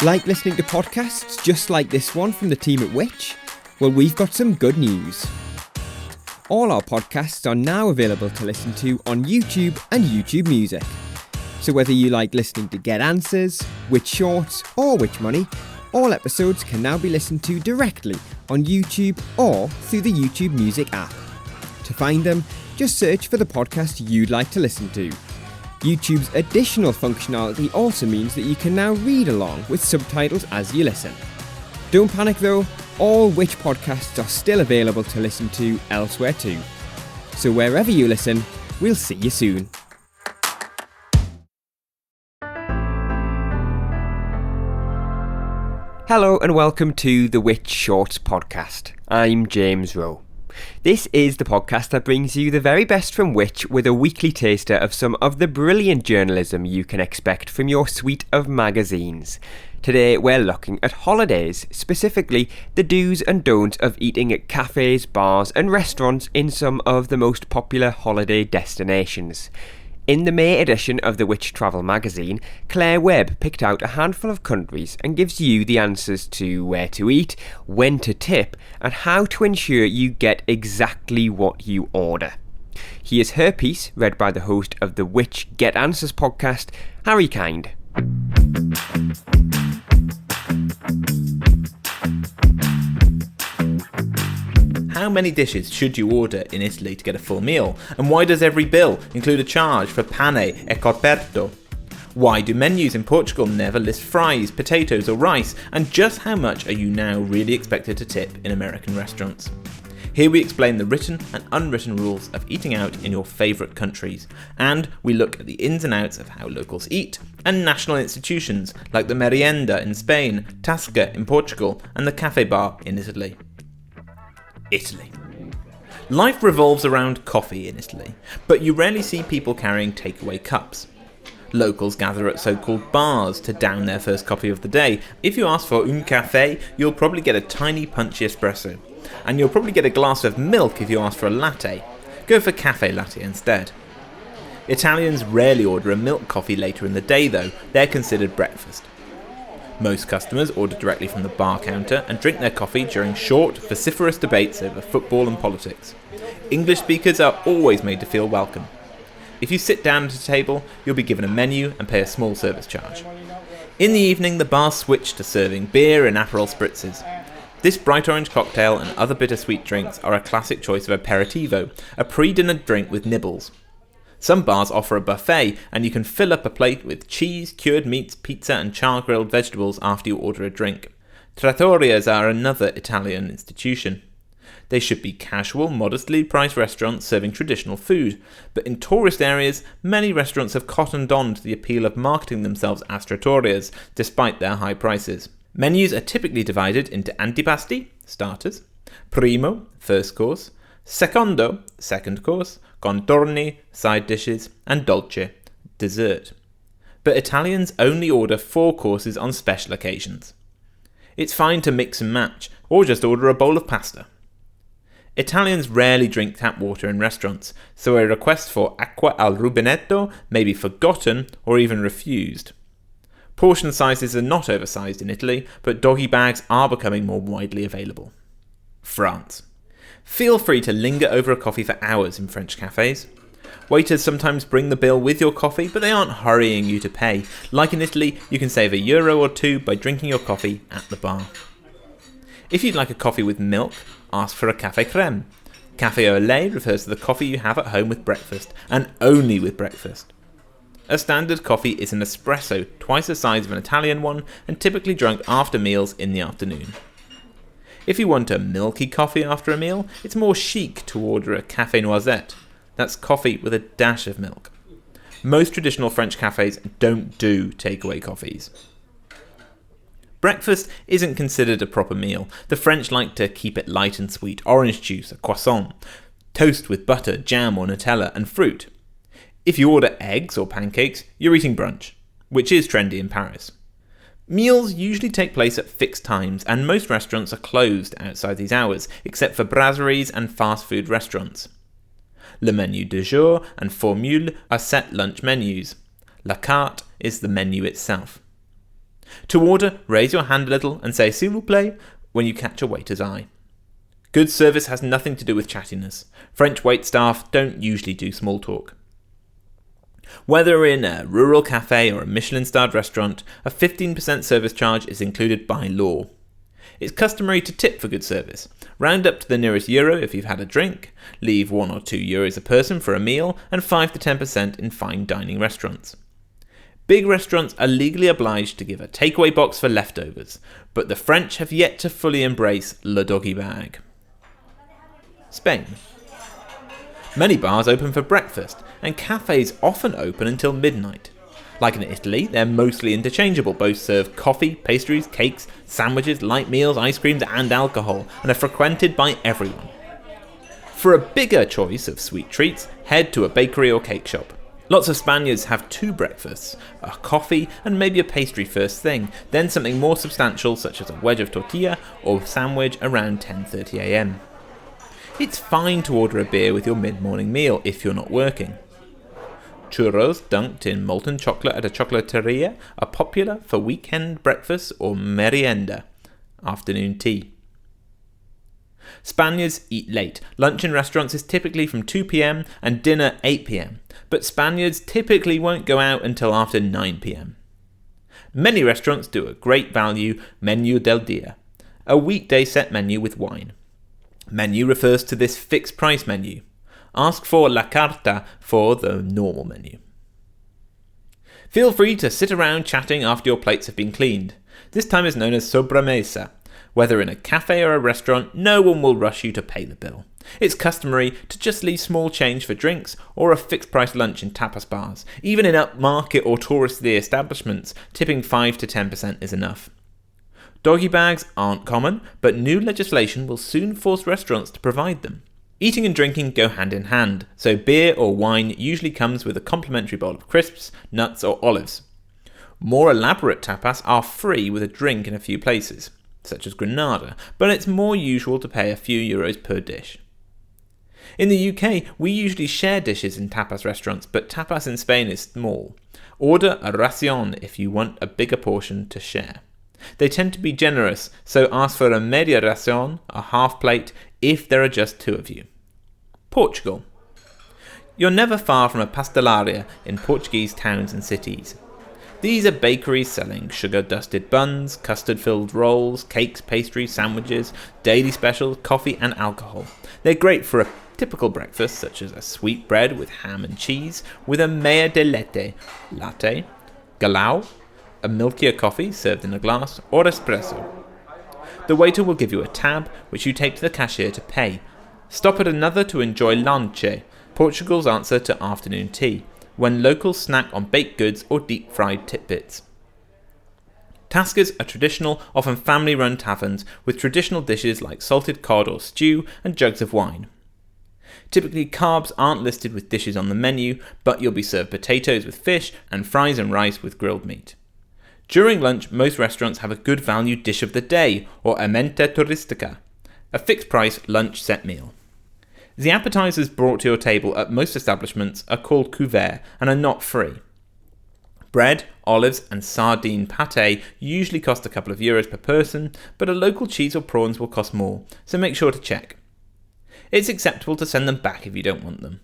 Like listening to podcasts just like this one from the team at Which? Well, we've got some good news. All our podcasts are now available to listen to on YouTube and YouTube Music. So whether you like listening to Get Answers, Which Shorts or Which Money, all episodes can now be listened to directly on YouTube or through the YouTube Music app. To find them, just search for the podcast you'd like to listen to. YouTube's additional functionality also means that you can now read along with subtitles as you listen. Don't panic though, all Which podcasts are still available to listen to elsewhere too. So wherever you listen, we'll see you soon. Hello and welcome to the Which Shorts podcast. I'm James Rowe. This is the podcast that brings you the very best from Which with a weekly taster of some of the brilliant journalism you can expect from your suite of magazines. Today we're looking at holidays, specifically the do's and don'ts of eating at cafes, bars and restaurants in some of the most popular holiday destinations. In the May edition of the Which Travel magazine, Claire Webb picked out a handful of countries and gives you the answers to where to eat, when to tip, and how to ensure you get exactly what you order. Here's her piece, read by the host of the Which Get Answers podcast, Harry Kind. How many dishes should you order in Italy to get a full meal? And why does every bill include a charge for pane e coperto? Why do menus in Portugal never list fries, potatoes or rice? And just how much are you now really expected to tip in American restaurants? Here we explain the written and unwritten rules of eating out in your favourite countries, and we look at the ins and outs of how locals eat, and national institutions like the Merienda in Spain, Tasca in Portugal, and the Cafe Bar in Italy. Italy. Life revolves around coffee in Italy, but you rarely see people carrying takeaway cups. Locals gather at so-called bars to down their first coffee of the day. If you ask for un caffè, you'll probably get a tiny punchy espresso, and you'll probably get a glass of milk if you ask for a latte. Go for cafe latte instead. Italians rarely order a milk coffee later in the day though, they're considered breakfast. Most customers order directly from the bar counter and drink their coffee during short, vociferous debates over football and politics. English speakers are always made to feel welcome. If you sit down at a table, you'll be given a menu and pay a small service charge. In the evening, the bars switch to serving beer and Aperol spritzes. This bright orange cocktail and other bittersweet drinks are a classic choice of aperitivo, a pre-dinner drink with nibbles. Some bars offer a buffet, and you can fill up a plate with cheese, cured meats, pizza and char-grilled vegetables after you order a drink. Trattorias are another Italian institution. They should be casual, modestly priced restaurants serving traditional food, but in tourist areas, many restaurants have cottoned on to the appeal of marketing themselves as trattorias, despite their high prices. Menus are typically divided into antipasti, starters, primo, first course, secondo, second course, contorni, side dishes, and dolce, dessert. But Italians only order 4 courses on special occasions. It's fine to mix and match, or just order a bowl of pasta. Italians rarely drink tap water in restaurants, so a request for acqua al rubinetto may be forgotten or even refused. Portion sizes are not oversized in Italy, but doggy bags are becoming more widely available. France. Feel free to linger over a coffee for hours in French cafes. Waiters sometimes bring the bill with your coffee, but they aren't hurrying you to pay. Like in Italy, you can save €1 or 2 by drinking your coffee at the bar. If you'd like a coffee with milk, ask for a café crème. Café au lait refers to the coffee you have at home with breakfast, and only with breakfast. A standard coffee is an espresso, twice the size of an Italian one, and typically drunk after meals in the afternoon. If you want a milky coffee after a meal, it's more chic to order a café noisette. That's coffee with a dash of milk. Most traditional French cafes don't do takeaway coffees. Breakfast isn't considered a proper meal. The French like to keep it light and sweet: orange juice, a croissant, toast with butter, jam or Nutella, and fruit. If you order eggs or pancakes, you're eating brunch, which is trendy in Paris. Meals usually take place at fixed times, and most restaurants are closed outside these hours, except for brasseries and fast food restaurants. Le menu du jour and formule are set lunch menus. La carte is the menu itself. To order, raise your hand a little and say s'il vous plaît when you catch a waiter's eye. Good service has nothing to do with chattiness. French wait staff don't usually do small talk. Whether in a rural cafe or a Michelin-starred restaurant, a 15% service charge is included by law. It's customary to tip for good service. Round up to the nearest euro if you've had a drink, leave 1 or 2 euros a person for a meal, and 5 to 10% in fine dining restaurants. Big restaurants are legally obliged to give a takeaway box for leftovers, but the French have yet to fully embrace le doggy bag. Spain. Many bars open for breakfast, and cafes often open until midnight. Like in Italy, they're mostly interchangeable. Both serve coffee, pastries, cakes, sandwiches, light meals, ice creams, and alcohol, and are frequented by everyone. For a bigger choice of sweet treats, head to a bakery or cake shop. Lots of Spaniards have 2 breakfasts, a coffee and maybe a pastry first thing, then something more substantial such as a wedge of tortilla or sandwich around 10:30 a.m. It's fine to order a beer with your mid-morning meal if you're not working. Churros dunked in molten chocolate at a chocolateria are popular for weekend breakfast or merienda, afternoon tea. Spaniards eat late. Lunch in restaurants is typically from 2 p.m. and dinner 8 p.m, but Spaniards typically won't go out until after 9 p.m. Many restaurants do a great value menu del dia, a weekday set menu with wine. Menu refers to this fixed price menu. Ask for la carta for the normal menu. Feel free to sit around chatting after your plates have been cleaned. This time is known as sobremesa. Whether in a cafe or a restaurant, no one will rush you to pay the bill. It's customary to just leave small change for drinks or a fixed price lunch in tapas bars. Even in upmarket or touristy establishments, tipping 5 to 10% is enough. Doggy bags aren't common, but new legislation will soon force restaurants to provide them. Eating and drinking go hand in hand, so beer or wine usually comes with a complimentary bowl of crisps, nuts or olives. More elaborate tapas are free with a drink in a few places, such as Granada, but it's more usual to pay a few euros per dish. In the UK, we usually share dishes in tapas restaurants, but tapas in Spain is small. Order a ración if you want a bigger portion to share. They tend to be generous, so ask for a media ración, a half plate, if there are just 2 of you. Portugal. You're never far from a pastelaria in Portuguese towns and cities. These are bakeries selling sugar-dusted buns, custard-filled rolls, cakes, pastries, sandwiches, daily specials, coffee and alcohol. They're great for a typical breakfast, such as a sweet bread with ham and cheese, with a mea de leche, latte, galao, a milkier coffee served in a glass, or espresso. The waiter will give you a tab, which you take to the cashier to pay. Stop at another to enjoy lanche, Portugal's answer to afternoon tea, when locals snack on baked goods or deep-fried titbits. Tascas are traditional, often family-run taverns with traditional dishes like salted cod or stew and jugs of wine. Typically, carbs aren't listed with dishes on the menu, but you'll be served potatoes with fish and fries and rice with grilled meat. During lunch, most restaurants have a good value dish of the day, or ementa turística, a fixed-price lunch set meal. The appetizers brought to your table at most establishments are called couverts and are not free. Bread, olives and sardine pâté usually cost a couple of euros per person, but a local cheese or prawns will cost more, so make sure to check. It's acceptable to send them back if you don't want them.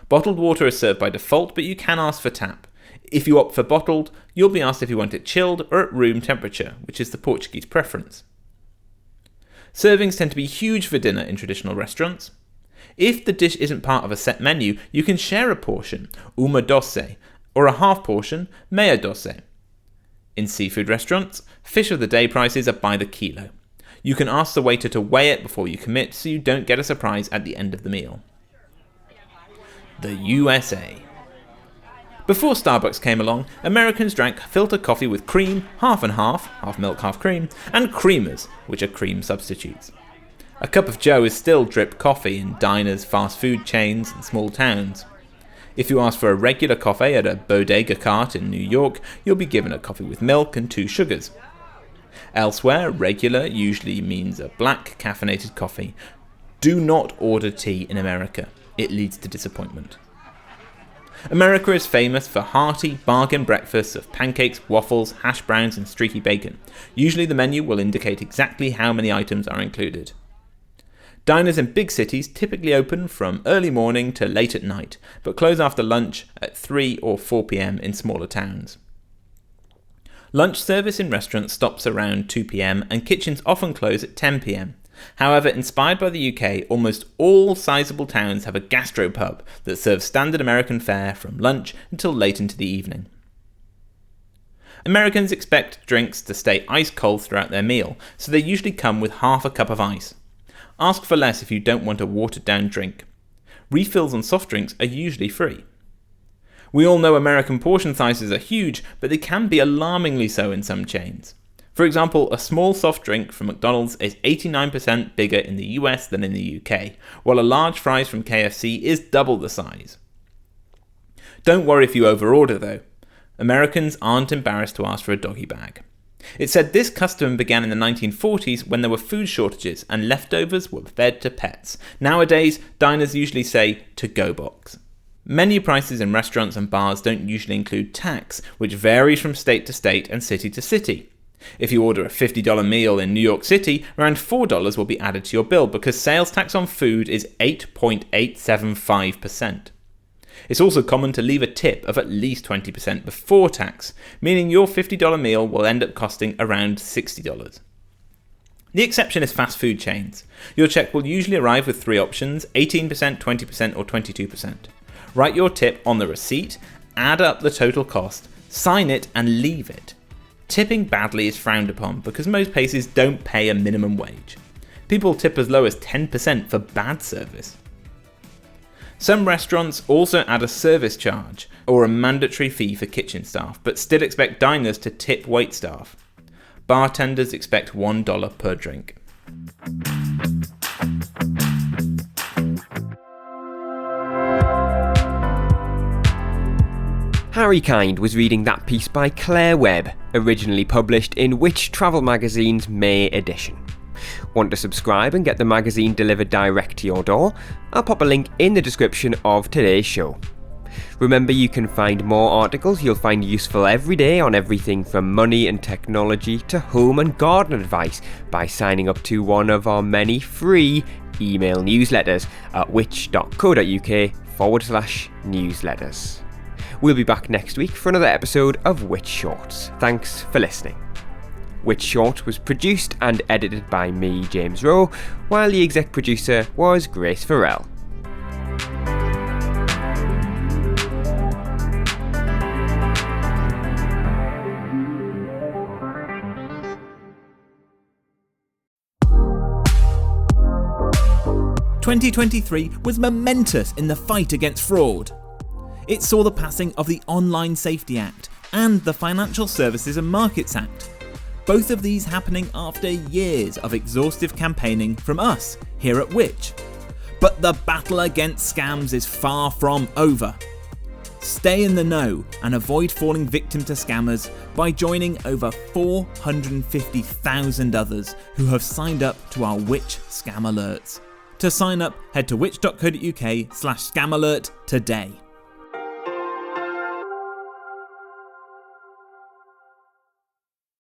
Bottled water is served by default, but you can ask for tap. If you opt for bottled, you'll be asked if you want it chilled or at room temperature, which is the Portuguese preference. Servings tend to be huge for dinner in traditional restaurants. If the dish isn't part of a set menu, you can share a portion, uma doce, or a half portion, meia doce. In seafood restaurants, fish of the day prices are by the kilo. You can ask the waiter to weigh it before you commit so you don't get a surprise at the end of the meal. The USA. Before Starbucks came along, Americans drank filter coffee with cream, half and half milk, half cream, and creamers, which are cream substitutes. A cup of joe is still drip coffee in diners, fast food chains, and small towns. If you ask for a regular coffee at a bodega cart in New York, you'll be given a coffee with milk and 2 sugars. Elsewhere, regular usually means a black caffeinated coffee. Do not order tea in America. It leads to disappointment. America is famous for hearty bargain breakfasts of pancakes, waffles, hash browns and streaky bacon. Usually the menu will indicate exactly how many items are included. Diners in big cities typically open from early morning to late at night, but close after lunch at 3 or 4 p.m. in smaller towns. Lunch service in restaurants stops around 2 p.m. and kitchens often close at 10 p.m. However, inspired by the UK, almost all sizable towns have a gastropub that serves standard American fare from lunch until late into the evening. Americans expect drinks to stay ice cold throughout their meal, so they usually come with half a cup of ice. Ask for less if you don't want a watered down drink. Refills on soft drinks are usually free. We all know American portion sizes are huge, but they can be alarmingly so in some chains. For example, a small soft drink from McDonald's is 89% bigger in the US than in the UK, while a large fries from KFC is double the size. Don't worry if you overorder though. Americans aren't embarrassed to ask for a doggy bag. It's said this custom began in the 1940s when there were food shortages and leftovers were fed to pets. Nowadays, diners usually say to-go box. Menu prices in restaurants and bars don't usually include tax, which varies from state to state and city to city. If you order a $50 meal in New York City, around $4 will be added to your bill because sales tax on food is 8.875%. It's also common to leave a tip of at least 20% before tax, meaning your $50 meal will end up costing around $60. The exception is fast food chains. Your check will usually arrive with 3 options, 18%, 20% or 22%. Write your tip on the receipt, add up the total cost, sign it and leave it. Tipping badly is frowned upon because most places don't pay a minimum wage. People tip as low as 10% for bad service. Some restaurants also add a service charge or a mandatory fee for kitchen staff, but still expect diners to tip waitstaff. Bartenders expect $1 per drink. Harry Kind was reading that piece by Claire Webb, originally published in Which Travel Magazine's May edition. Want to subscribe and get the magazine delivered direct to your door? I'll pop a link in the description of today's show. Remember, you can find more articles you'll find useful every day on everything from money and technology to home and garden advice by signing up to one of our many free email newsletters at which.co.uk/newsletters. We'll be back next week for another episode of Which Shorts. Thanks for listening. Which Short was produced and edited by me, James Rowe, while the exec producer was Grace Farrell. "2023 was momentous in the fight against fraud. It saw the passing of the Online Safety Act and the Financial Services and Markets Act. Both of these happening after years of exhaustive campaigning from us here at Which. But the battle against scams is far from over. Stay in the know and avoid falling victim to scammers by joining over 450,000 others who have signed up to our Which Scam Alerts. To sign up, head to which.co.uk/scamalert today.